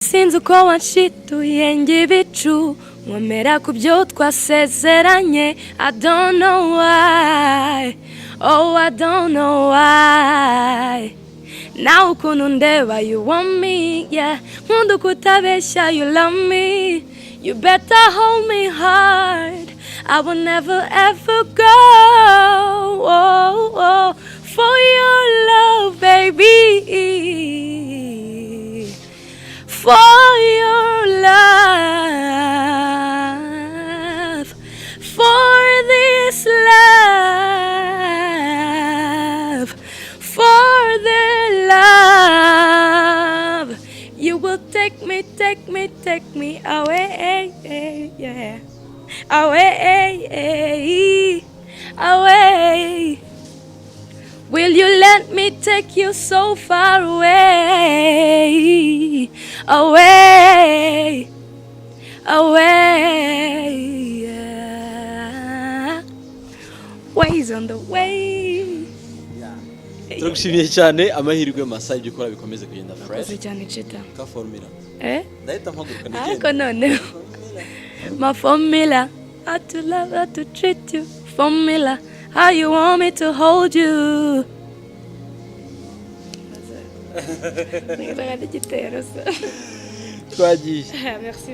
Sinzi uko wanshituye ngibicu nkomera ku byo twasezeranye. I don't know why, oh I don't know why. Now ukuntu ndeba you want me, yeah. Nkunda kutabeshya you love me. You better hold me hard, I will never ever go, oh, oh, for your love baby, for your love, for this love, for the love. You will take me away, yeah, away, away. Will you let me take you so far away, away, away, yeah. Ways on the way. Turagushimiye cyane amahirwe masa ibyo ukora bikomeze kugenda fresh. Koze cyane Chita. Ka formula. Ndahita mpaguruka nigende. Ariko none my formula, how to love, how to treat you. Formula, how you want me to hold you. Twagiye. Merci.